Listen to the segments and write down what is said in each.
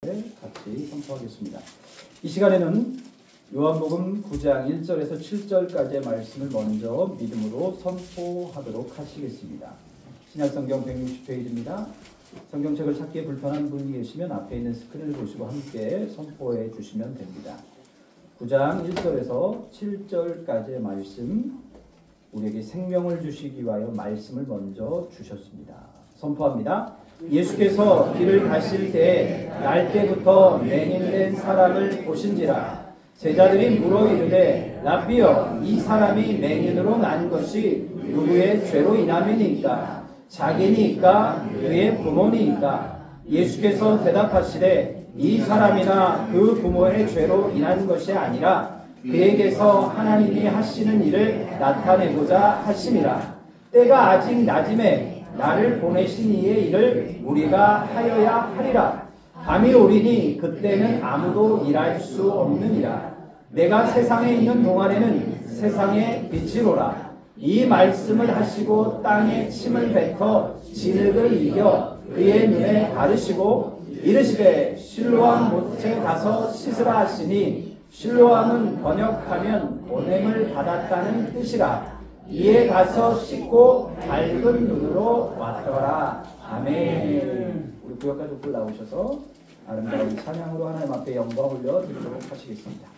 같이 선포하겠습니다. 이 시간에는 요한복음 9장 1절에서 7절까지의 말씀을 먼저 믿음으로 선포하도록 하시겠습니다. 신약성경 160페이지입니다. 성경책을 찾기에 불편한 분이 계시면 앞에 있는 스크린을 보시고 함께 선포해 주시면 됩니다. 9장 1절에서 7절까지의 말씀, 우리에게 생명을 주시기 위하여 말씀을 먼저 주셨습니다. 선포합니다. 예수께서 길을 가실 때에 날 때부터 맹인된 사람을 보신지라. 제자들이 물어 이르되 라삐여, 이 사람이 맹인으로 난 것이 누구의 죄로 인함이니까? 자기니까 그의 부모니까? 예수께서 대답하시되 이 사람이나 그 부모의 죄로 인한 것이 아니라 그에게서 하나님이 하시는 일을 나타내고자 하심이라. 때가 아직 낮음에 나를 보내신 이의 일을 우리가 하여야 하리라. 밤이 오리니 그때는 아무도 일할 수 없느니라. 내가 세상에 있는 동안에는 세상의 빛이로라. 이 말씀을 하시고 땅에 침을 뱉어 진흙을 이겨 그의 눈에 바르시고 이르시되 실로암 못에 가서 씻으라 하시니, 실로암은 번역하면 보냄을 받았다는 뜻이라. 이에 가서 씻고 밝은 눈으로 왔더라. 아멘. 우리 구역 가족들 나오셔서 아름다운 찬양으로 하나님 앞에 영광 올려 드리도록 하시겠습니다.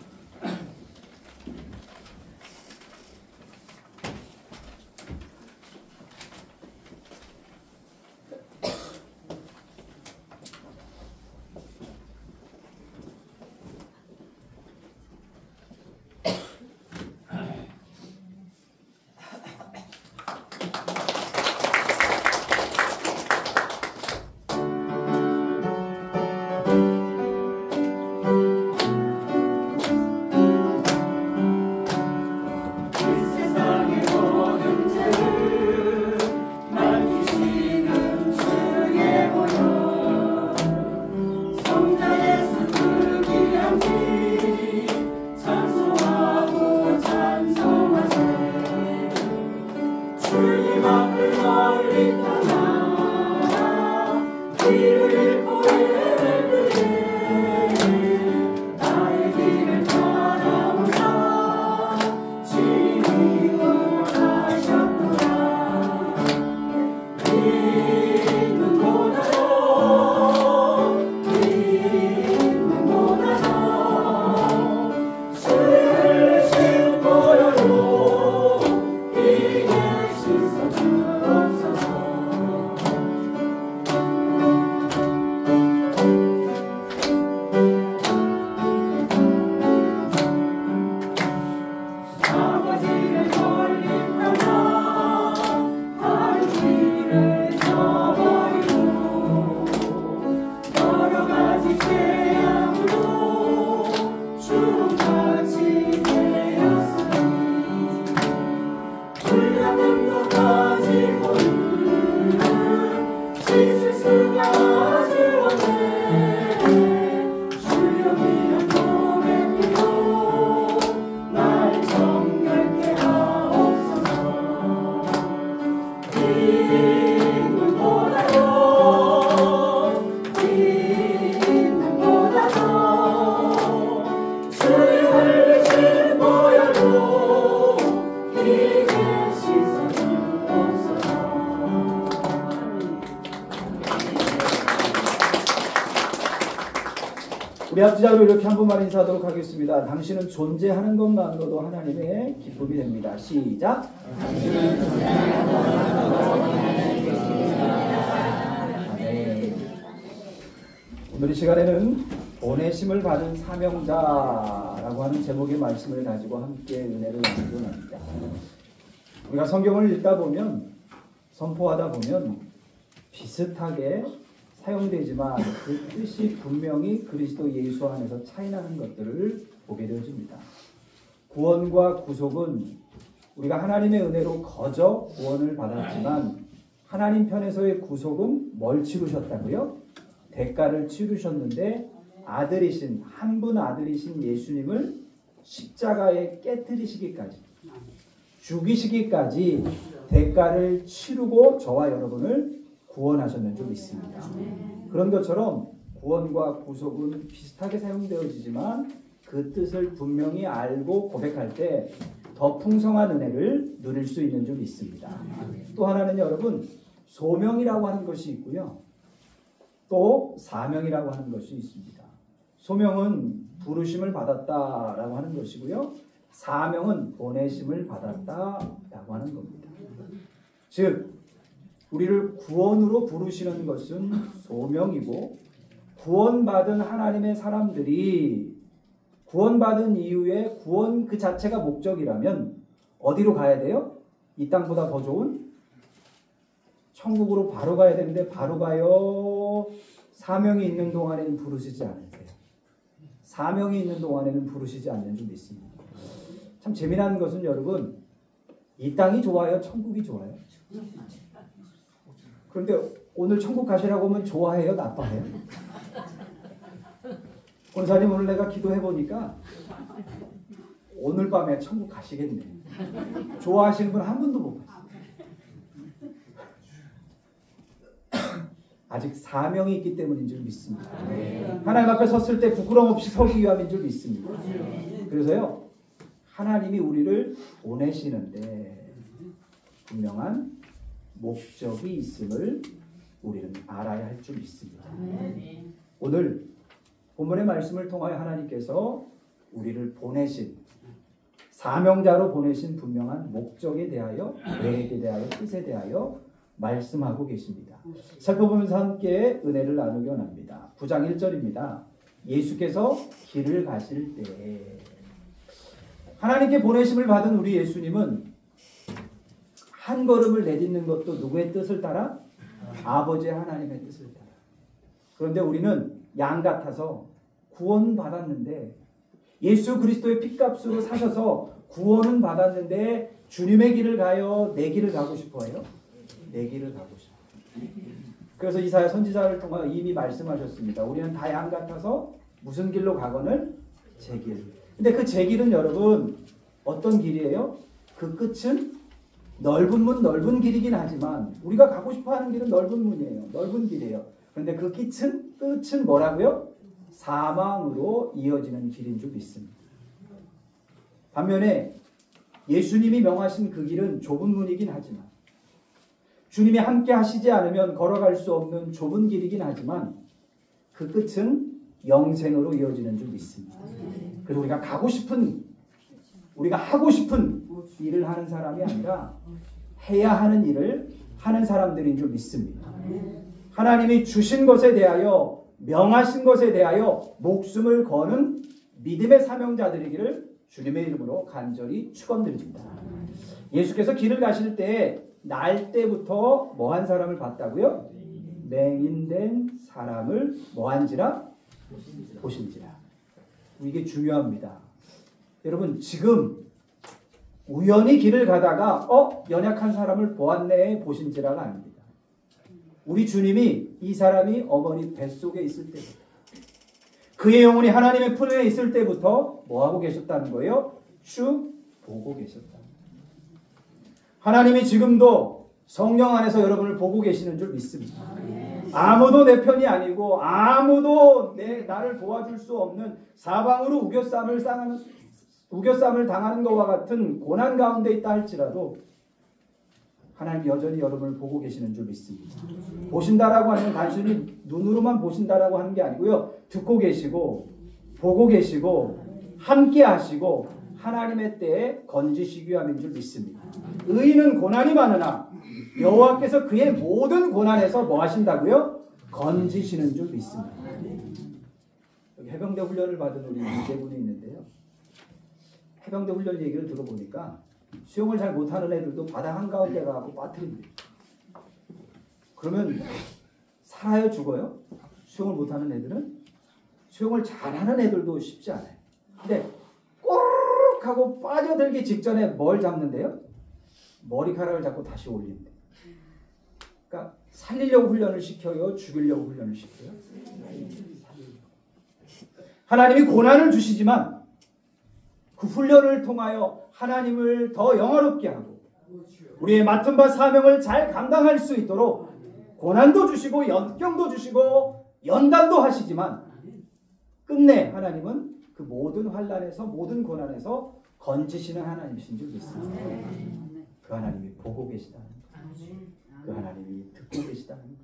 우리 합지자로 이렇게 한 번만 인사하도록 하겠습니다. 당신은 존재하는 것만으로도 하나님의 기쁨이 됩니다. 시작. 당신은 존재하는 것만으로도 하나님의 기쁨이 됩니다. 네. 오늘 이 시간에는 보내심을 받은 사명자라고 하는 제목의 말씀을 가지고 함께 은혜를 나누고 합니다. 우리가 성경을 읽다 보면, 선포하다 보면 비슷하게 사용되지만 그 뜻이 분명히 그리스도 예수 안에서 차이나는 것들을 보게 되어집니다. 구원과 구속은 우리가 하나님의 은혜로 거저 구원을 받았지만 하나님 편에서의 구속은 뭘 치르셨다고요? 대가를 치르셨는데 아들이신, 한 분 아들이신 예수님을 십자가에 깨뜨리시기까지, 죽이시기까지 대가를 치르고 저와 여러분을 구원하셨는 줄 믿습니다. 그런 것처럼 구원과 구속은 비슷하게 사용되어지지만 그 뜻을 분명히 알고 고백할 때 더 풍성한 은혜를 누릴 수 있는 줄 믿습니다. 또 하나는 여러분, 소명이라고 하는 것이 있고요. 또 사명이라고 하는 것이 있습니다. 소명은 부르심을 받았다라고 하는 것이고요. 사명은 보내심을 받았다라고 하는 겁니다. 즉, 우리를 구원으로 부르시는 것은 소명이고, 구원받은 하나님의 사람들이 구원받은 이후에 구원 그 자체가 목적이라면 어디로 가야 돼요? 이 땅보다 더 좋은 천국으로 바로 가야 되는데 바로 가요? 사명이 있는 동안에는 부르시지 않으세요. 사명이 있는 동안에는 부르시지 않는 줄 믿습니다. 참 재미난 것은 여러분, 이 땅이 좋아요? 천국이 좋아요? 그런데 오늘 천국 가시라고 하면 좋아해요? 나빠해요? 권사님, 오늘 내가 기도해보니까 오늘 밤에 천국 가시겠네. 좋아하시는 분 한 분도 못 봤어요. 아직 사명이 있기 때문인 줄 믿습니다. 하나님 앞에 섰을 때 부끄럼 없이 서기 위함인 줄 믿습니다. 그래서요, 하나님이 우리를 보내시는데 분명한 목적이 있음을 우리는 알아야 할 줄 믿습니다. 오늘 본문의 말씀을 통하여 하나님께서 우리를 보내신, 사명자로 보내신 분명한 목적에 대하여, 계획에 대하여, 뜻에 대하여 말씀하고 계십니다. 살펴보면서 함께 은혜를 나누기 원합니다. 9장 1절입니다. 예수께서 길을 가실 때, 하나님께 보내심을 받은 우리 예수님은 한 걸음을 내딛는 것도 누구의 뜻을 따라? 아버지 하나님의 뜻을 따라. 그런데 우리는 양 같아서 구원받았는데, 예수 그리스도의 핏값으로 사셔서 구원은 받았는데 주님의 길을 가요? 내 길을 가고 싶어요? 내 길을 가고 싶어요. 그래서 이사야 선지자를 통하여 이미 말씀하셨습니다. 우리는 다 양 같아서 무슨 길로 가거늘? 제 길. 근데 그 제 길은 여러분 어떤 길이에요? 그 끝은 넓은 문, 넓은 길이긴 하지만 우리가 가고 싶어하는 길은 넓은 문이에요. 넓은 길이에요. 그런데 그 끝은 뭐라고요? 사망으로 이어지는 길인 줄 믿습니다. 반면에 예수님이 명하신 그 길은 좁은 문이긴 하지만, 주님이 함께 하시지 않으면 걸어갈 수 없는 좁은 길이긴 하지만 그 끝은 영생으로 이어지는 줄 믿습니다. 그래서 우리가 가고 싶은, 우리가 하고 싶은 일을 하는 사람이 아니라 해야 하는 일을 하는 사람들인 줄 믿습니다. 하나님이 주신 것에 대하여, 명하신 것에 대하여 목숨을 거는 믿음의 사명자들이기를 주님의 이름으로 간절히 축원드립니다. 예수께서 길을 가실 때 날 때부터 뭐한 사람을 봤다고요? 맹인된 사람을 뭐한지라? 보신지라. 이게 중요합니다. 여러분, 지금 우연히 길을 가다가 연약한 사람을 보았네, 보신지라가 아닙니다. 우리 주님이 이 사람이 어머니 뱃속에 있을 때부터, 그의 영혼이 하나님의 품에 있을 때부터 뭐하고 계셨다는 거예요? 쭉 보고 계셨다. 하나님이 지금도 성령 안에서 여러분을 보고 계시는 줄 믿습니다. 아무도 내 편이 아니고 아무도 나를 도와줄 수 없는 사방으로 우겨쌈을 당하는 것과 같은 고난 가운데 있다 할지라도 하나님 여전히 여러분을 보고 계시는 줄 믿습니다. 보신다라고 하는 건 단순히 눈으로만 보신다라고 하는 게 아니고요. 듣고 계시고 보고 계시고 함께 하시고 하나님의 때에 건지시기 위함인 줄 믿습니다. 의인은 고난이 많으나 여호와께서 그의 모든 고난에서 뭐 하신다고요? 건지시는 줄 믿습니다. 여기 해병대 훈련을 받은 우리 이대군이 있는데요. 해병대 훈련 얘기를 들어보니까 수영을 잘 못하는 애들도 바다 한가운데 가고 빠뜨린대요. 그러면 살아요, 죽어요? 수영을 못하는 애들은? 수영을 잘하는 애들도 쉽지 않아요. 근데 꼬르륵 하고 빠져들기 직전에 뭘 잡는데요? 머리카락을 잡고 다시 올린대요. 그러니까 살리려고 훈련을 시켜요? 죽이려고 훈련을 시켜요? 하나님이 고난을 주시지만 그 훈련을 통하여 하나님을 더 영화롭게 하고 우리의 맡은 바 사명을 잘 감당할 수 있도록 고난도 주시고 역경도 주시고 연단도 하시지만 끝내 하나님은 그 모든 환난에서 모든 고난에서 건지시는 하나님이신 줄 믿습니다. 그 하나님이 보고 계시다는 거예요. 그 하나님이 듣고 계시다는 거예요.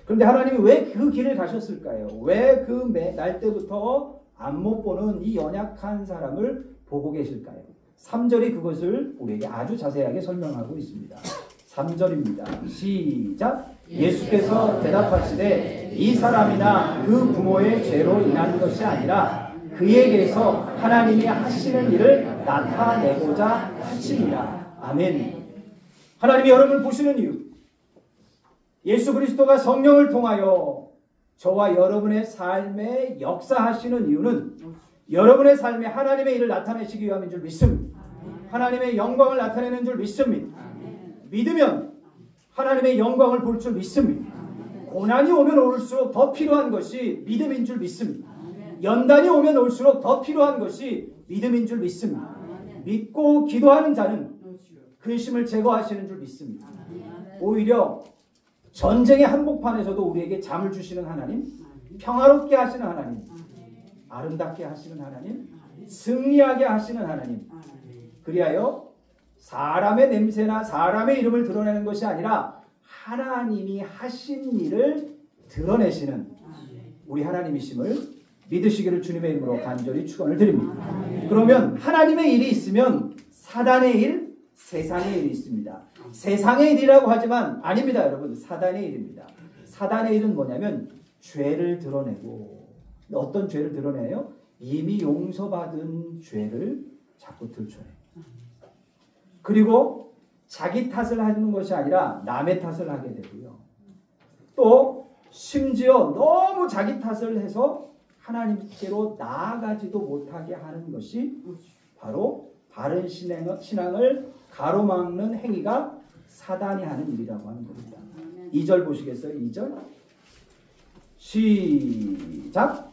그런데 하나님이 왜 그 길을 가셨을까요? 왜 그 날 때부터 안 못 보는 이 연약한 사람을 보고 계실까요? 3절이 그것을 우리에게 아주 자세하게 설명하고 있습니다. 3절입니다. 시작. 예수께서 대답하시되 이 사람이나 그 부모의 죄로 인한 것이 아니라 그에게서 하나님이 하시는 일을 나타내고자 하심이라. 아멘. 하나님이 여러분을 보시는 이유, 예수 그리스도가 성령을 통하여 저와 여러분의 삶에 역사하시는 이유는 여러분의 삶에 하나님의 일을 나타내시기 위함인 줄 믿습니다. 하나님의 영광을 나타내는 줄 믿습니다. 믿으면 하나님의 영광을 볼 줄 믿습니다. 고난이 오면 올수록 더 필요한 것이 믿음인 줄 믿습니다. 연단이 오면 올수록 더 필요한 것이 믿음인 줄 믿습니다. 믿고 기도하는 자는 근심을 제거하시는 줄 믿습니다. 오히려 전쟁의 한복판에서도 우리에게 잠을 주시는 하나님, 평화롭게 하시는 하나님, 아름답게 하시는 하나님, 승리하게 하시는 하나님, 그리하여 사람의 냄새나 사람의 이름을 드러내는 것이 아니라 하나님이 하신 일을 드러내시는 우리 하나님이심을 믿으시기를 주님의 이름으로 간절히 축원을 드립니다. 그러면 하나님의 일이 있으면 사단의 일, 세상의 일이 있습니다. 세상의 일이라고 하지만 아닙니다, 여러분. 사단의 일입니다. 사단의 일은 뭐냐면 죄를 드러내고, 어떤 죄를 드러내요? 이미 용서받은 죄를 자꾸 들춰내요. 그리고 자기 탓을 하는 것이 아니라 남의 탓을 하게 되고요. 또 심지어 너무 자기 탓을 해서 하나님께로 나아가지도 못하게 하는 것이 바로 바른 신앙을 가로막는 행위가 사단이 하는 일이라고 하는 겁니다. 2절 보시겠어요? 2절 시작.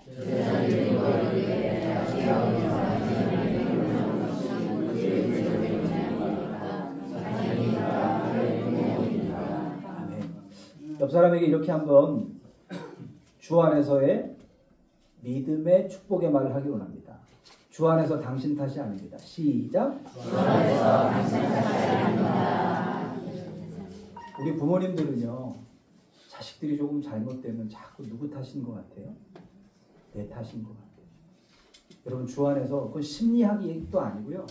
옆 사람에게 이렇게 한번 주 안에서의 믿음의 축복의 말을 하기 원합니다. 주 안에서 당신 탓이 아닙니다. 시작. 주 안에서 당신 탓이 아닙니다. 우리 부모님들은요, 자식들이 조금 잘못되면 자꾸 누구 탓인 것 같아요? 내 탓인 것 같아요. 여러분, 주 안에서 그건 심리학도 아니고요.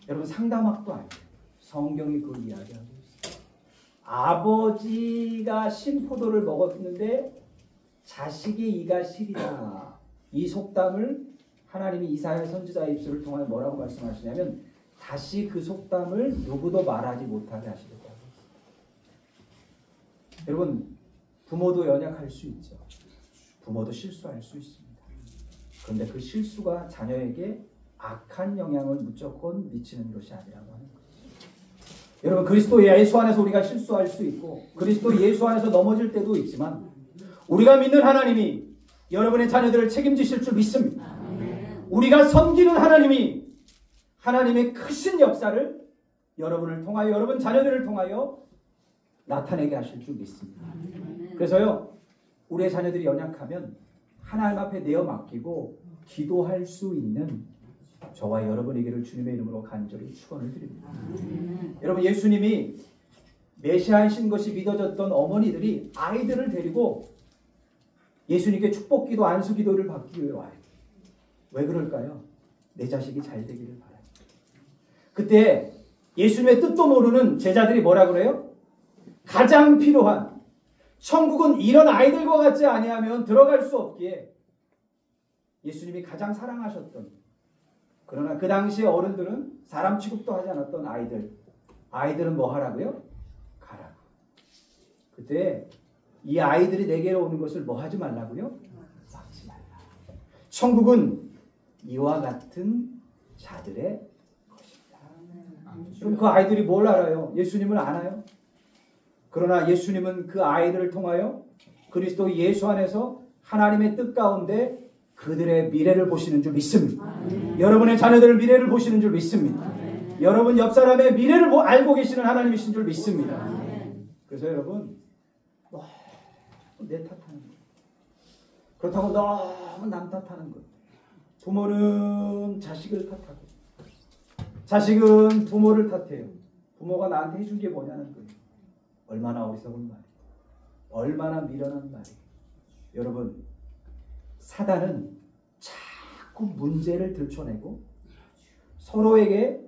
여러분, 상담학도 아니에요. 성경이 그걸 이야기하고 있어요. 아버지가 신포도를 먹었는데 자식이 이가 시리다. 이 속담을 하나님이 이사야 선지자의 입술을 통하여 뭐라고 말씀하시냐면 다시 그 속담을 누구도 말하지 못하게 하시겠다고. 여러분, 부모도 연약할 수 있죠. 부모도 실수할 수 있습니다. 그런데 그 실수가 자녀에게 악한 영향을 무조건 미치는 것이 아니라고 하는 거예요. 여러분, 그리스도 예수 안에서 우리가 실수할 수 있고 그리스도 예수 안에서 넘어질 때도 있지만 우리가 믿는 하나님이 여러분의 자녀들을 책임지실 줄 믿습니다. 우리가 섬기는 하나님이 하나님의 크신 역사를 여러분을 통하여 여러분 자녀들을 통하여 나타내게 하실 줄 믿습니다. 그래서요, 우리의 자녀들이 연약하면 하나님 앞에 내어 맡기고 기도할 수 있는 저와 여러분에게를 주님의 이름으로 간절히 축원을 드립니다. 여러분, 예수님이 메시아이신 것이 믿어졌던 어머니들이 아이들을 데리고 예수님께 축복기도 안수기도를 받기 위해 와요. 왜 그럴까요? 내 자식이 잘 되기를 바라요. 그때 예수님의 뜻도 모르는 제자들이 뭐라 그래요? 가장 필요한, 천국은 이런 아이들과 같지 아니하면 들어갈 수 없기에 예수님이 가장 사랑하셨던, 그러나 그 당시에 어른들은 사람 취급도 하지 않았던 아이들은 뭐 하라고요? 가라고. 그때 이 아이들이 내게로 오는 것을 뭐 하지 말라고요? 막지 말라. 천국은 이와 같은 자들의 것이다. 그럼 그 아이들이 뭘 알아요? 예수님을 아나요? 그러나 예수님은 그 아이들을 통하여 그리스도 예수 안에서 하나님의 뜻 가운데 그들의 미래를 보시는 줄 믿습니다. 여러분의 자녀들의 미래를 보시는 줄 믿습니다. 여러분 옆 사람의 미래를 알고 계시는 하나님이신 줄 믿습니다. 그래서 여러분, 내 탓하는 거예요. 그렇다고 너무 남 탓하는 것. 부모는 자식을 탓하고 자식은 부모를 탓해요. 부모가 나한테 해준 게 뭐냐는 거예요. 얼마나 어리석은 말이에요. 얼마나 미련한 말이에요. 여러분, 사단은 자꾸 문제를 들춰내고 서로에게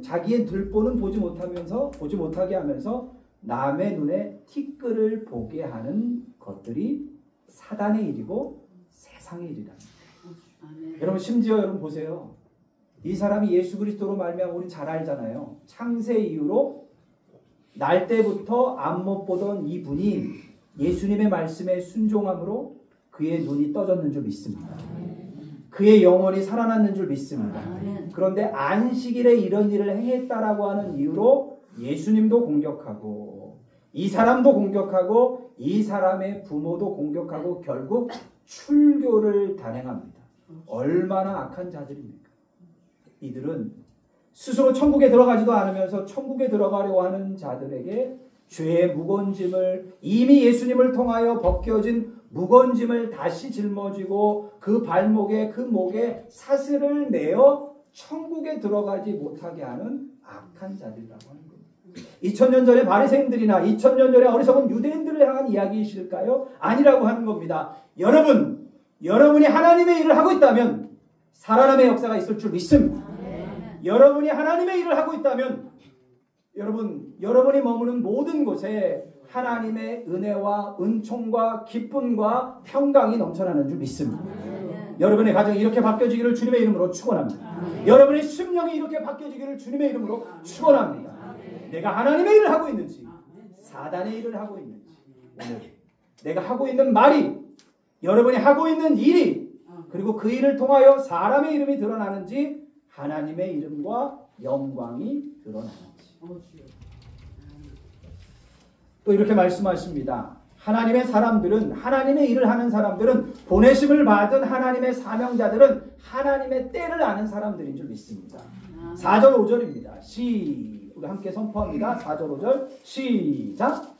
자기의 들보는 보지 못하게 하면서 남의 눈에 티끌을 보게 하는 것들이 사단의 일이고 세상의 일이랍니다. 여러분, 심지어 여러분 보세요. 이 사람이 예수 그리스도로 말미암아 우리 잘 알잖아요. 창세 이후로 날 때부터 안 못 보던 이분이 예수님의 말씀에 순종함으로 그의 눈이 떠졌는 줄 믿습니다. 그의 영혼이 살아났는 줄 믿습니다. 그런데 안식일에 이런 일을 행했다라고 하는 이유로 예수님도 공격하고 이 사람도 공격하고 이 사람의 부모도 공격하고 결국 출교를 단행합니다. 얼마나 악한 자들입니까? 이들은 스스로 천국에 들어가지도 않으면서 천국에 들어가려고 하는 자들에게 죄의 무거운 짐을 이미 예수님을 통하여 벗겨진 무거운 짐을 다시 짊어지고 그 발목에 그 목에 사슬을 내어 천국에 들어가지 못하게 하는 악한 자들이라고 하는 겁니다. 2000년 전의 바리새인들이나 2000년 전의 어리석은 유대인들을 향한 이야기이실까요? 아니라고 하는 겁니다. 여러분이 하나님의 일을 하고 있다면 살아남의 역사가 있을 줄 믿습니다. 여러분이 하나님의 일을 하고 있다면 여러분이 머무는 모든 곳에 하나님의 은혜와 은총과 기쁨과 평강이 넘쳐나는 줄 믿습니다. 여러분의 가정이 이렇게 바뀌어지기를 주님의 이름으로 축원합니다. 여러분의 심령이 이렇게 바뀌어지기를 주님의 이름으로 축원합니다. 내가 하나님의 일을 하고 있는지 사단의 일을 하고 있는지 오늘 내가 하고 있는 말이 여러분이 하고 있는 일이 그리고 그 일을 통하여 사람의 이름이 드러나는지 하나님의 이름과 영광이 드러나는지. 또 이렇게 말씀하십니다. 하나님의 일을 하는 사람들은 보내심을 받은 하나님의 사명자들은 하나님의 때를 아는 사람들인 줄 믿습니다. 4절 5절입니다. 우리 함께 선포합니다. 4절 5절 시작.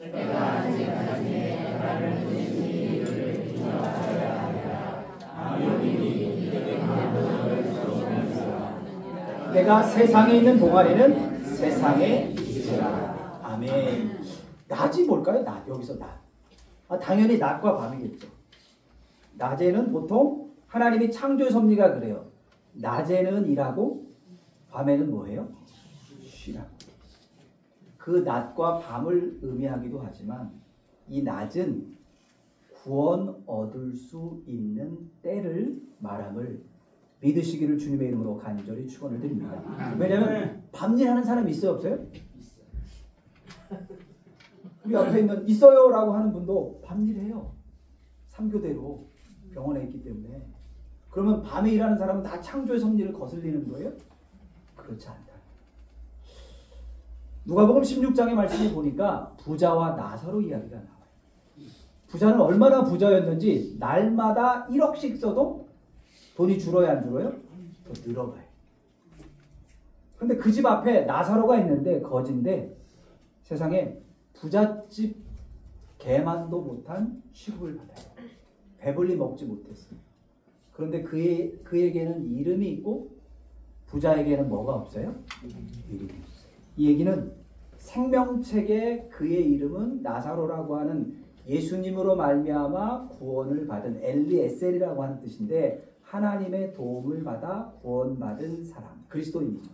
내가 세상에 있는 동안에는 세상에 있으라. 아멘. 낮이 뭘까요? 낮. 여기서 낮. 당연히 낮과 밤이겠죠. 낮에는 보통 하나님이 창조의 섭리가 그래요. 낮에는 일하고 밤에는 뭐해요? 쉬라고. 그 낮과 밤을 의미하기도 하지만 이 낮은 구원 얻을 수 있는 때를 말함을 믿으시기를 주님의 이름으로 간절히 축원을 드립니다. 왜냐하면 밤일하는 사람이 있어요, 없어요? 우리 앞에 있는 있어요라고 하는 분도 밤일해요. 3교대로 병원에 있기 때문에. 그러면 밤에 일하는 사람은 다 창조의 섭리를 거슬리는 거예요? 그렇지 않다. 누가복음 16장의 말씀을 보니까 부자와 나사로 이야기가 나와요. 부자는 얼마나 부자였는지 날마다 1억씩 써도 돈이 줄어요, 안 줄어요? 더 늘어가요. 그런데 그 집 앞에 나사로가 있는데 거지인데 세상에 부잣집 개만도 못한 취급을 받아요. 배불리 먹지 못했어요. 그런데 그에게는 이름이 있고 부자에게는 뭐가 없어요? 이름이 없어요. 이 얘기는 생명책에 그의 이름은 나사로라고 하는 예수님으로 말미암아 구원을 받은 엘리에셀이라고 하는 뜻인데 하나님의 도움을 받아 구원받은 사람, 그리스도인이죠.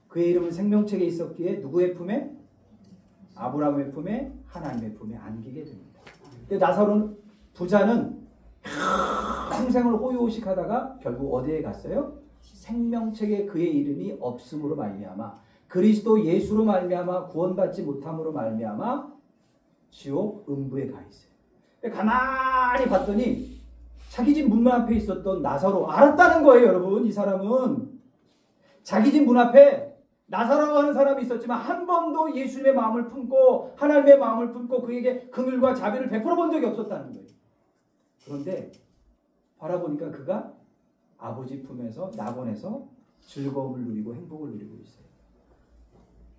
그의 이름은 생명책에 있었기에 누구의 품에? 아브라함의 품에, 하나님의 품에 안기게 됩니다. 근데 나사로는 부자는 평생을 호요식하다가 결국 어디에 갔어요? 생명책에 그의 이름이 없음으로 말미암아 그리스도 예수로 말미암아 구원받지 못함으로 말미암아 지옥 음부에 가 있어요. 가만히 봤더니 자기 집 문 앞에 있었던 나사로 알았다는 거예요, 여러분. 이 사람은 자기 집 문 앞에 나사로라고 하는 사람이 있었지만 한 번도 예수님의 마음을 품고 하나님의 마음을 품고 그에게 긍휼과 자비를 베풀어 본 적이 없었다는 거예요. 그런데 바라보니까 그가 아버지 품에서 낙원에서 즐거움을 누리고 행복을 누리고 있어요.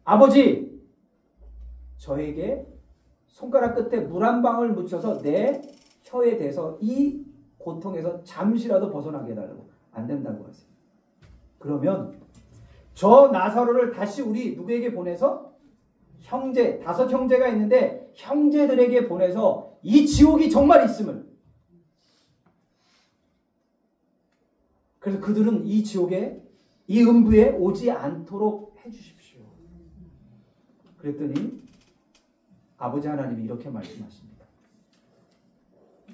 아버지, 저에게 손가락 끝에 물 한 방울 묻혀서 내 혀에 대해서 이 고통에서 잠시라도 벗어나게 해달라고. 안 된다고 하세요. 그러면 저 나사로를 다시 우리 누구에게 보내서 형제, 5 형제가 있는데 형제들에게 보내서 이 지옥이 정말 있음을, 그래서 그들은 이 지옥에, 이 음부에 오지 않도록 해주십시오. 그랬더니 아버지 하나님이 이렇게 말씀하십니다.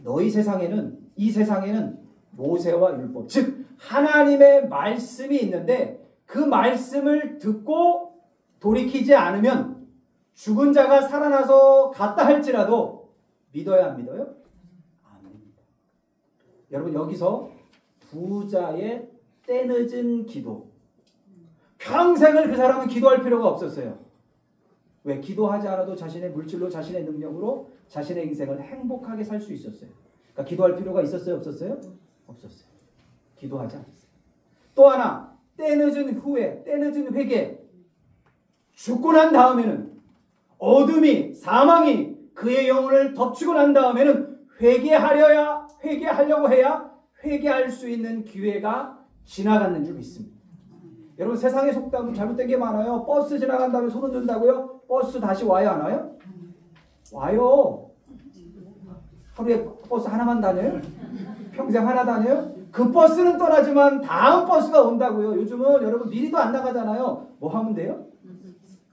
너희 세상에는, 이 세상에는 모세와 율법, 즉 하나님의 말씀이 있는데 그 말씀을 듣고 돌이키지 않으면 죽은 자가 살아나서 갔다 할지라도 믿어야 안 믿어요? 안 믿습니다. 여러분, 여기서 부자의 때늦은 기도, 평생을 그 사람은 기도할 필요가 없었어요. 왜? 기도하지 않아도 자신의 물질로, 자신의 능력으로 자신의 인생을 행복하게 살 수 있었어요. 그러니까 기도할 필요가 있었어요? 없었어요? 없었어요. 기도하지 않았어요. 또 하나, 때늦은 후회, 때늦은 회개. 죽고 난 다음에는, 어둠이, 사망이 그의 영혼을 덮치고 난 다음에는 회개하려고 해야 회개할 수 있는 기회가 지나가는 줄 믿습니다. 여러분, 세상의 속담은 잘못된 게 많아요. 버스 지나간 다음에 손을 든다고요? 버스 다시 와요, 안 와요? 와요. 하루에 버스 하나만 다녀요? 평생 하나 다녀요? 그 버스는 떠나지만 다음 버스가 온다고요. 요즘은 여러분 미리도 안 나가잖아요. 뭐 하면 돼요?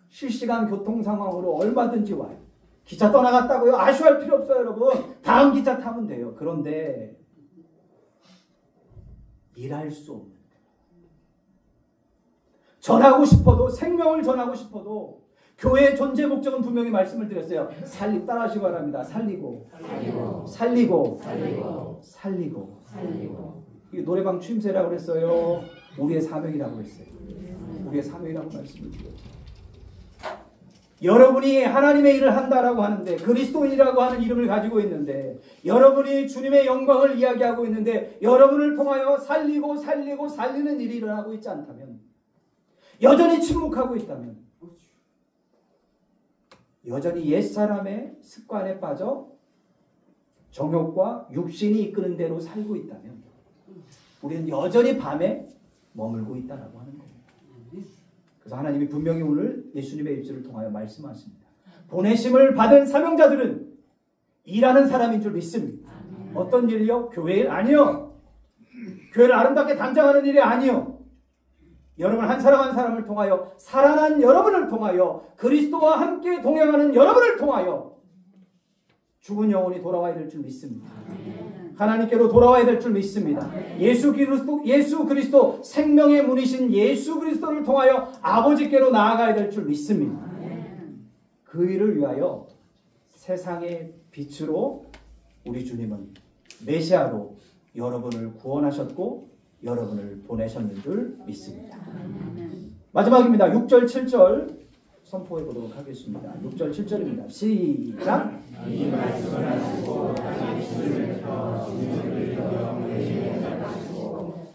실시간 교통 상황으로 얼마든지 와요. 기차 떠나갔다고요? 아쉬워할 필요 없어요, 여러분. 다음 기차 타면 돼요. 그런데 일할 수 없는, 전하고 싶어도, 생명을 전하고 싶어도, 교회의 존재 목적은 분명히 말씀을 드렸어요. 따라하시기 바랍니다. 살리고. 이게 노래방 추임새라고 그랬어요. 우리의 사명이라고 했어요. 우리의 사명이라고 말씀을 드려요. 여러분이 하나님의 일을 한다라고 하는데, 그리스도인이라고 하는 이름을 가지고 있는데, 여러분이 주님의 영광을 이야기하고 있는데, 여러분을 통하여 살리는 일이 일어나고 있지 않다면, 여전히 침묵하고 있다면, 여전히 옛사람의 습관에 빠져 정욕과 육신이 이끄는 대로 살고 있다면, 우리는 여전히 밤에 머물고 있다라고 하는 거예요. 그래서 하나님이 분명히 오늘 예수님의 입술을 통하여 말씀하십니다. 보내심을 받은 사명자들은 일하는 사람인 줄 믿습니다. 어떤 일이요? 교회 일? 아니요. 교회를 아름답게 단장하는 일이 아니요. 여러분, 한 사람 한 사람을 통하여, 살아난 여러분을 통하여, 그리스도와 함께 동행하는 여러분을 통하여 죽은 영혼이 돌아와야 될 줄 믿습니다. 하나님께로 돌아와야 될 줄 믿습니다. 예수 그리스도 생명의 문이신 예수 그리스도를 통하여 아버지께로 나아가야 될 줄 믿습니다. 그 일을 위하여 세상의 빛으로 우리 주님은 메시아로 여러분을 구원하셨고 여러분을 보내셨는 줄 믿습니다. 마지막입니다. 6절 7절 선포해 보도록 하겠습니다. 6절 7절입니다. 시작. 이 말씀을 하시고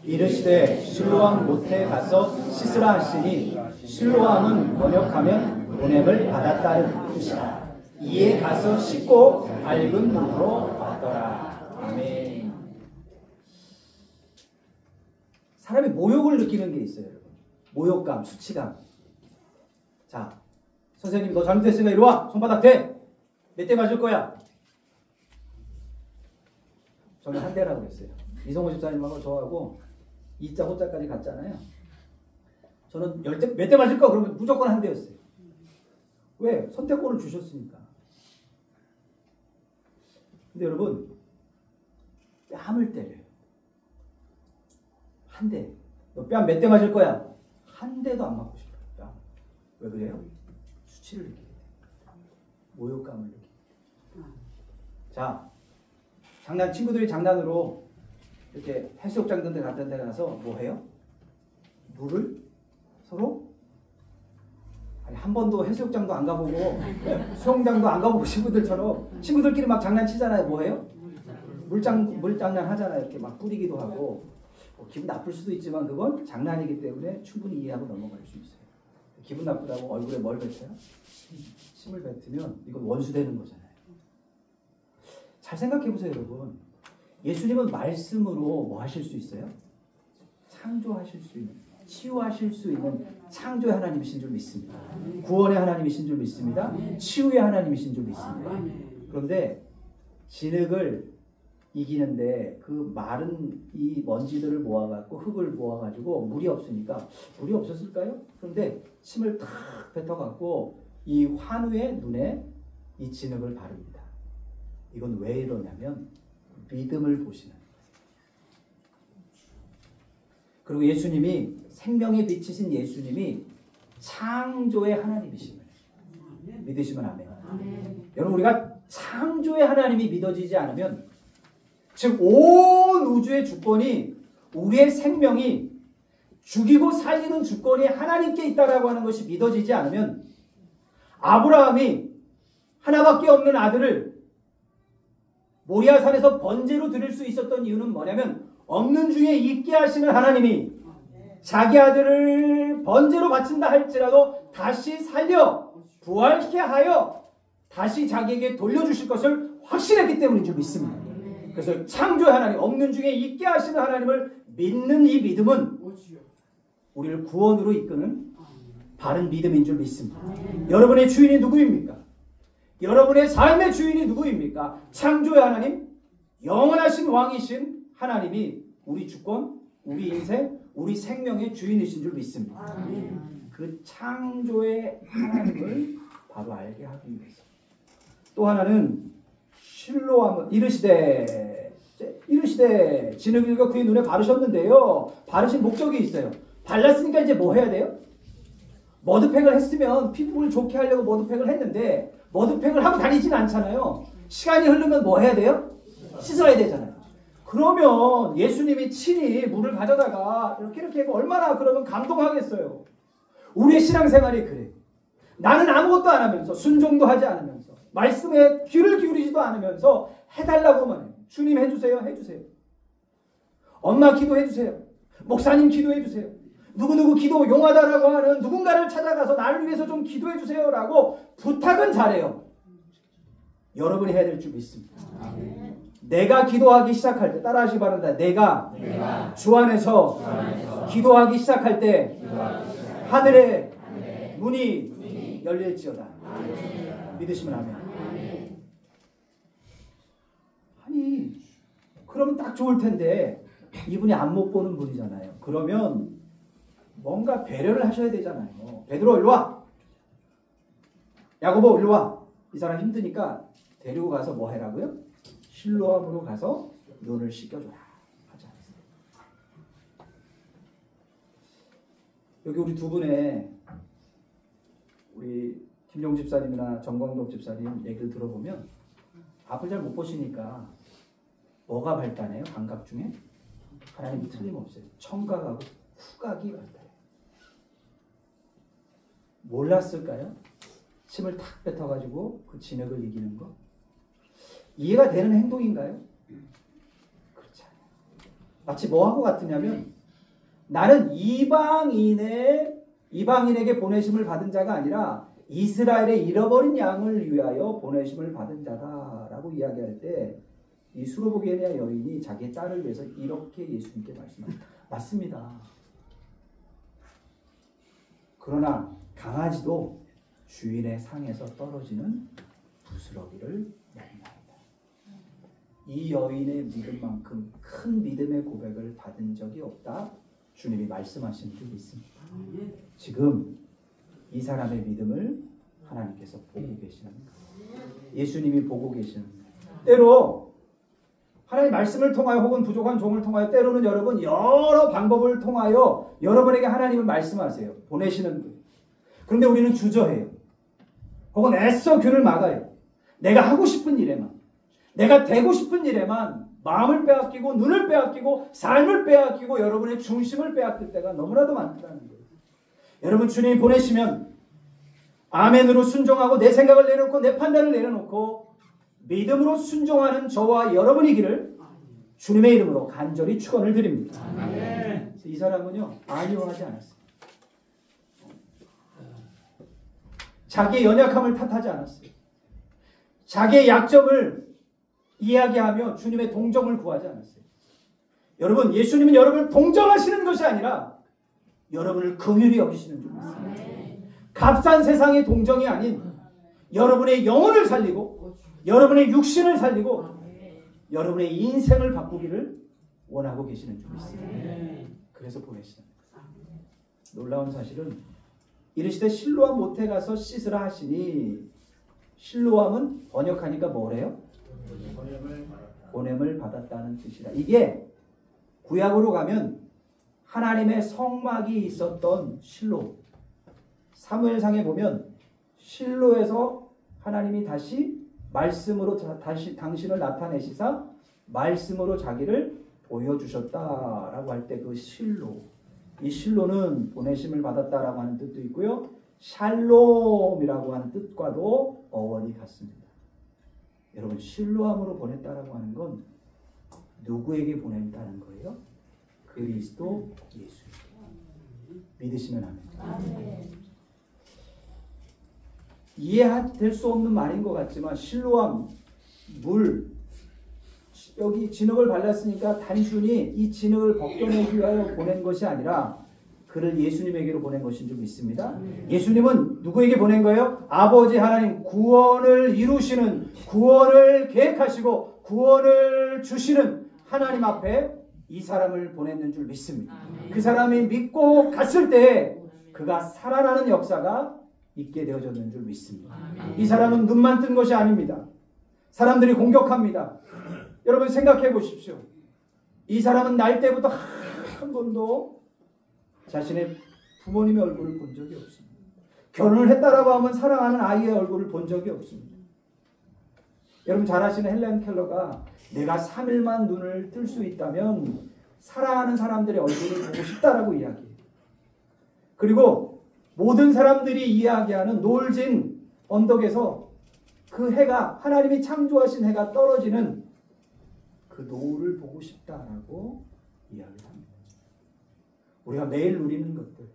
이르시되 실로암 못에 가서 씻으라 하시니, 실로암은 번역하면 보냄을 받았다는 뜻이라. 이에 가서 씻고 밝은 눈으로 왔더라. 아멘. 사람이 모욕을 느끼는 게 있어요, 여러분. 모욕감, 수치감. 자, 선생님 너 잘못했으니까 이리 와. 손바닥 대. 몇 대 맞을 거야? 저는 한 대라고 했어요. 이성호 집사님하고 저하고 2자 호자까지 갔잖아요. 저는 몇 대 맞을 거? 그러면 무조건 한 대였어요. 왜? 선택권을 주셨으니까. 근데 여러분, 뺨을 때려요. 한 대. 너 뺨 몇 대 맞을 거야? 한 대도 안 맞고 싶어요. 뺨. 왜 그래요? 수치를 느끼게 돼요. 모욕감을 느끼게 돼요. 자, 친구들이 장난으로 이렇게 해수욕장 같은 데 가서 뭐 해요? 물을 서로? 아니, 한 번도 해수욕장도 안 가보고 수영장도 안 가보고 친구들처럼 친구들끼리 막 장난치잖아요. 뭐 해요? 물장난 하잖아요. 이렇게 막 뿌리기도 하고. 기분 나쁠 수도 있지만 그건 장난이기 때문에 충분히 이해하고 넘어갈 수 있어요. 기분 나쁘다고 얼굴에 뭘 뱉어요? 침을 뱉으면 이건 원수되는 거잖아요. 잘 생각해 보세요, 여러분. 예수님은 말씀으로 뭐 하실 수 있어요? 창조하실 수 있는, 치유하실 수 있는 창조의 하나님이신 줄 믿습니다. 구원의 하나님이신 줄 믿습니다. 치유의 하나님이신 줄 믿습니다. 그런데 진흙을 이기는데 그 마른 이 먼지들을 모아갖고 흙을 모아가지고 물이 없으니까 물이 없었을까요? 그런데 침을 탁 뱉어갖고 이 환우의 눈에 이 진흙을 바릅니다. 이건 왜 이러냐면 믿음을 보시는 거예요. 그리고 예수님이 생명의 빛이신 예수님이 창조의 하나님이심을 믿으시면 아멘. 여러분 우리가 창조의 하나님이 믿어지지 않으면 즉 온 우주의 주권이 우리의 생명이 죽이고 살리는 주권이 하나님께 있다라고 하는 것이 믿어지지 않으면 아브라함이 하나밖에 없는 아들을 모리아산에서 번제로 드릴 수 있었던 이유는 뭐냐면 없는 중에 있게 하시는 하나님이 자기 아들을 번제로 바친다 할지라도 다시 살려 부활케 하여 다시 자기에게 돌려주실 것을 확신했기 때문인 줄 믿습니다. 그래서 창조의 하나님, 없는 중에 있게 하시는 하나님을 믿는 이 믿음은 우리를 구원으로 이끄는 바른 믿음인 줄 믿습니다. 여러분의 주인이 누구입니까? 여러분의 삶의 주인이 누구입니까? 창조의 하나님, 영원하신 왕이신 하나님이 우리 주권, 우리 인생, 우리 생명의 주인이신 줄 믿습니다. 그 창조의 하나님을 바로 알게 하기 위해서. 또 하나는 실로암은 이르시되 진흙일과 그의 눈에 바르셨는데요. 바르신 목적이 있어요. 발랐으니까 이제 뭐 해야 돼요? 머드팩을 했으면 피부를 좋게 하려고 머드팩을 했는데 머드팩을 하고 다니진 않잖아요. 시간이 흐르면 뭐 해야 돼요? 씻어야 되잖아요. 그러면 예수님이 친히 물을 가져다가 이렇게 하고 얼마나 그러면 감동하겠어요. 우리의 신앙생활이 그래. 나는 아무것도 안 하면서 순종도 하지 않으면서 말씀에 귀를 기울이지도 않으면서 해달라고만 해요. 주님 해주세요. 해주세요. 엄마 기도해주세요. 목사님 기도해주세요. 누구누구 기도 용하다라고 하는 누군가를 찾아가서 나를 위해서 좀 기도해주세요 라고 부탁은 잘해요. 여러분이 해야 될 줄 믿습니다. 내가 기도하기 시작할 때 따라하시기 바랍니다. 내가 주 안에서 기도하기 시작할 때 하늘의 문이 열릴지어다. 믿으시면 아멘. 아니 그러면 딱 좋을 텐데 이분이 안 못 보는 분이잖아요. 그러면 뭔가 배려를 하셔야 되잖아요. 베드로 일로 와. 야고보 일로 와. 이 사람 힘드니까 데리고 가서 뭐 해라고요? 실로암으로 가서 눈을 씻겨줘라 하지 않았어요. 여기 우리 두 분의 우리 김용 집사님이나 정광덕 집사님 얘기를 들어보면 앞을 잘 못 보시니까 뭐가 발달해요? 감각 중에? 하나님이 틀림없어요. 청각하고 후각이 발달해요. 몰랐을까요? 침을 탁 뱉어가지고 그 진흙을 이기는 거? 이해가 되는 행동인가요? 그렇지 않아요. 마치 뭐하고 같으냐면 나는 이방인에게 보내심을 받은 자가 아니라 이스라엘의 잃어버린 양을 위하여 보내심을 받은 자다라고 이야기할 때 이 수로보게냐 여인이 자기의 딸을 위해서 이렇게 예수님께 말씀합니다. 맞습니다. 그러나 강아지도 주인의 상에서 떨어지는 부스러기를 먹나이다. 이 여인의 믿음만큼 큰 믿음의 고백을 받은 적이 없다. 주님이 말씀하신 줄 믿습니다. 지금 이 사람의 믿음을 하나님께서 보고 계시는 거예요. 예수님이 보고 계시는 거예요. 때로 하나님 말씀을 통하여 혹은 부족한 종을 통하여 때로는 여러분 여러 방법을 통하여 여러분에게 하나님은 말씀하세요. 보내시는 거예요. 그런데 우리는 주저해요. 혹은 애써 귀를 막아요. 내가 하고 싶은 일에만, 내가 되고 싶은 일에만 마음을 빼앗기고 눈을 빼앗기고 삶을 빼앗기고 여러분의 중심을 빼앗길 때가 너무나도 많다는 거예요. 여러분 주님이 보내시면 아멘으로 순종하고 내 생각을 내려놓고 내 판단을 내려놓고 믿음으로 순종하는 저와 여러분이기를 주님의 이름으로 간절히 축원을 드립니다. 이 사람은요 아니요하지 않았어요. 자기의 연약함을 탓하지 않았어요. 자기의 약점을 이야기하며 주님의 동정을 구하지 않았어요. 여러분, 예수님은 여러분을 동정하시는 것이 아니라 여러분을 긍휼히 여기시는 줄 믿습니다. 값싼 세상의 동정이 아닌 여러분의 영혼을 살리고 여러분의 육신을 살리고 여러분의 인생을 바꾸기를 원하고 계시는 줄 믿습니다. 그래서 보내시는 거예요. 놀라운 사실은 이르시되 실로암 못에 가서 씻으라 하시니, 실로암은 번역하니까 뭐래요? 보냄을 받았다는 뜻이라. 이게 구약으로 가면 하나님의 성막이 있었던 실로, 사무엘상에 보면 실로에서 하나님이 다시 말씀으로 다시 당신을 나타내시사 말씀으로 자기를 보여주셨다라고 할 때 그 실로, 이 실로는 보내심을 받았다라고 하는 뜻도 있고요, 샬롬이라고 하는 뜻과도 어원이 같습니다. 여러분, 실로암으로 보냈다라고 하는 건 누구에게 보낸다는 거예요? 그리스도 예수. 믿으시면 아멘. 이해될 수 없는 말인 것 같지만 실로암, 물, 여기 진흙을 발랐으니까 단순히 이 진흙을 벗겨내기 위하여 보낸 것이 아니라 그를 예수님에게로 보낸 것인 줄 믿습니다. 예수님은 누구에게 보낸 거예요? 아버지 하나님, 구원을 이루시는, 구원을 계획하시고 구원을 주시는 하나님 앞에 이 사람을 보냈는 줄 믿습니다. 그 사람이 믿고 갔을 때 그가 살아나는 역사가 있게 되어졌는 줄 믿습니다. 이 사람은 눈만 뜬 것이 아닙니다. 사람들이 공격합니다. 여러분 생각해 보십시오. 이 사람은 날 때부터 한 번도 자신의 부모님의 얼굴을 본 적이 없습니다. 결혼을 했다라고 하면 사랑하는 아이의 얼굴을 본 적이 없습니다. 여러분 잘 아시는 헬렌 켈러가 내가 3일만 눈을 뜰 수 있다면 사랑하는 사람들의 얼굴을 보고 싶다라고 이야기해요. 그리고 모든 사람들이 이야기하는 노을진 언덕에서 그 해가, 하나님이 창조하신 해가 떨어지는 그 노을을 보고 싶다라고 이야기를 합니다. 우리가 매일 누리는 것들,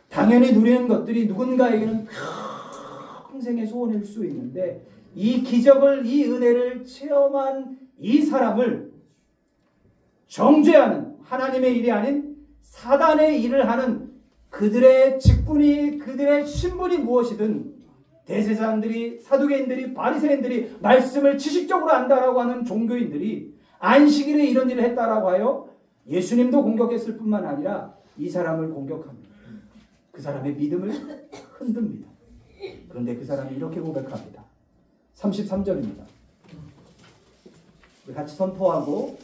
당연히 누리는 것들이 누군가에게는 평생의 소원일 수 있는데 이 기적을, 이 은혜를 체험한 이 사람을 정죄하는 하나님의 일이 아닌 사단의 일을 하는 그들의 직분이, 그들의 신분이 무엇이든 대제사장들이, 사두개인들이, 바리새인들이, 말씀을 지식적으로 안다라고 하는 종교인들이 안식일에 이런 일을 했다라고 하여 예수님도 공격했을 뿐만 아니라 이 사람을 공격합니다. 그 사람의 믿음을 흔듭니다. 그런데 그 사람이 이렇게 고백합니다. 33절입니다. 같이 선포하고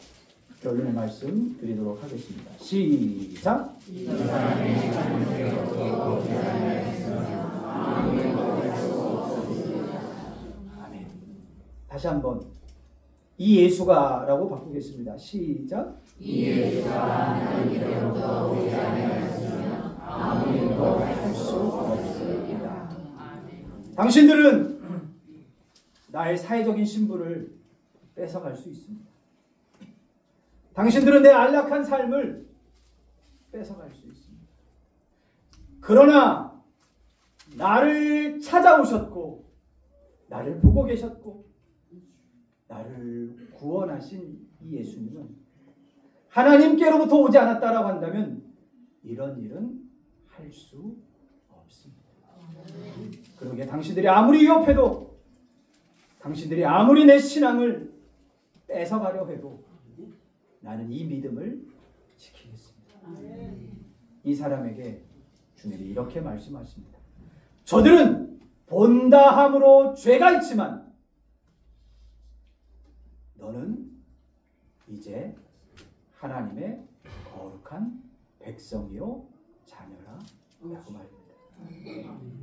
결론의 말씀 드리도록 하겠습니다. 시작! 아멘. 다시 한번 이 예수가 라고 바꾸겠습니다. 시작! 이 예수가 하나님께로부터 오지 않았으면 아무 일도 할 수 없습니다. 당신들은 나의 사회적인 신분을 뺏어갈 수 있습니다. 당신들은 내 안락한 삶을 뺏어갈 수 있습니다. 그러나 나를 찾아오셨고 나를 보고 계셨고 나를 구원하신 이 예수님은 하나님께로부터 오지 않았다라고 한다면 이런 일은 할 수 없습니다. 그러기에 당신들이 아무리 위협해도, 당신들이 아무리 내 신앙을 뺏어가려 해도 나는 이 믿음을 지키겠습니다. 이 사람에게 주님이 이렇게 말씀하십니다. 저들은 본다 함으로 죄가 있지만 너는 이제 하나님의 거룩한 백성이요 자녀라 라고 말합니다.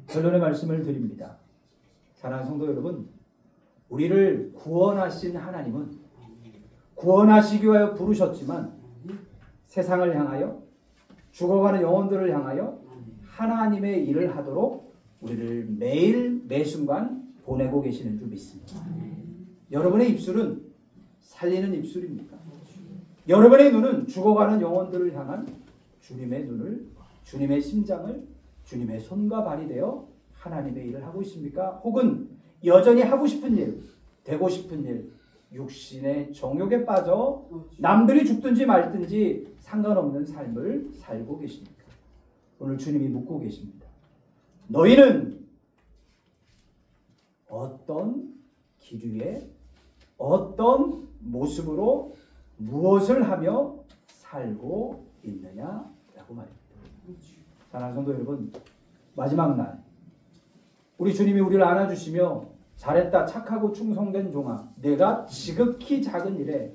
결론의 말씀을 드립니다. 사랑하는 성도 여러분, 우리를 구원하신 하나님은 구원하시기 위하여 부르셨지만 세상을 향하여, 죽어가는 영혼들을 향하여 하나님의 일을 하도록 우리를 매일 매순간 보내고 계시는 줄 믿습니다. 여러분의 입술은 살리는 입술입니까? 여러분의 눈은 죽어가는 영혼들을 향한 주님의 눈을, 주님의 심장을 주님의 손과 발이 되어 하나님의 일을 하고 있습니까? 혹은 여전히 하고 싶은 일, 되고 싶은 일, 육신의 정욕에 빠져 남들이 죽든지 말든지 상관없는 삶을 살고 계십니까? 오늘 주님이 묻고 계십니다. 너희는 어떤 기류에 어떤 모습으로 무엇을 하며 살고 있느냐라고 말입니다. 사랑하는 성도 여러분, 마지막 날 우리 주님이 우리를 안아주시며 잘했다 착하고 충성된 종아 내가 지극히 작은 일에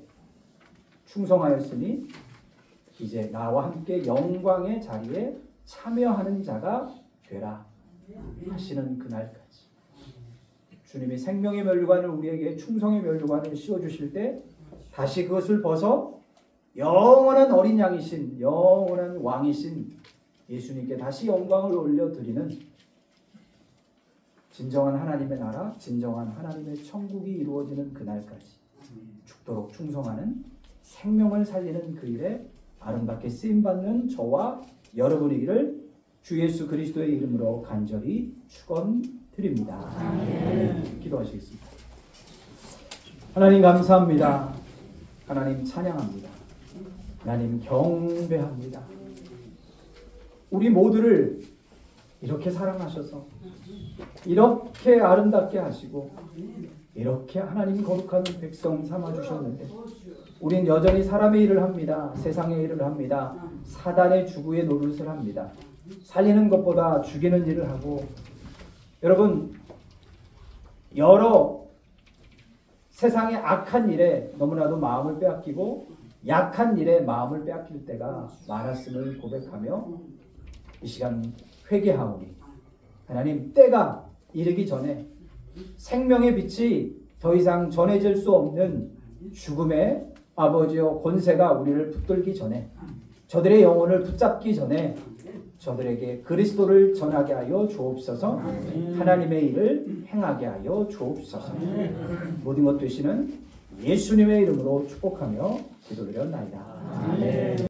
충성하였으니 이제 나와 함께 영광의 자리에 참여하는 자가 되라 하시는 그날까지 주님이 생명의 면류관을 우리에게 충성의 면류관을 씌워주실 때 다시 그것을 벗어 영원한 어린 양이신 영원한 왕이신 예수님께 다시 영광을 올려드리는 진정한 하나님의 나라, 진정한 하나님의 천국이 이루어지는 그날까지 죽도록 충성하는 생명을 살리는 그 일에 아름답게 쓰임받는 저와 여러분이기를 주 예수 그리스도의 이름으로 간절히 축원드립니다. 기도하시겠습니다. 하나님 감사합니다. 하나님 찬양합니다. 하나님 경배합니다. 우리 모두를 이렇게 사랑하셔서 이렇게 아름답게 하시고 이렇게 하나님 거룩한 백성 삼아주셨는데 우린 여전히 사람의 일을 합니다. 세상의 일을 합니다. 사단의 주구의 노릇을 합니다. 살리는 것보다 죽이는 일을 하고 여러분 여러 세상의 악한 일에 너무나도 마음을 빼앗기고 약한 일에 마음을 빼앗길 때가 많았음을 고백하며 이 시간 회개하오니 하나님 때가 이르기 전에 생명의 빛이 더 이상 전해질 수 없는 죽음의 아버지여 권세가 우리를 붙들기 전에 저들의 영혼을 붙잡기 전에 저들에게 그리스도를 전하게 하여 주옵소서. 하나님의 일을 행하게 하여 주옵소서. 모든 것 되시는 예수님의 이름으로 축복하며 기도드렸나이다. 아멘.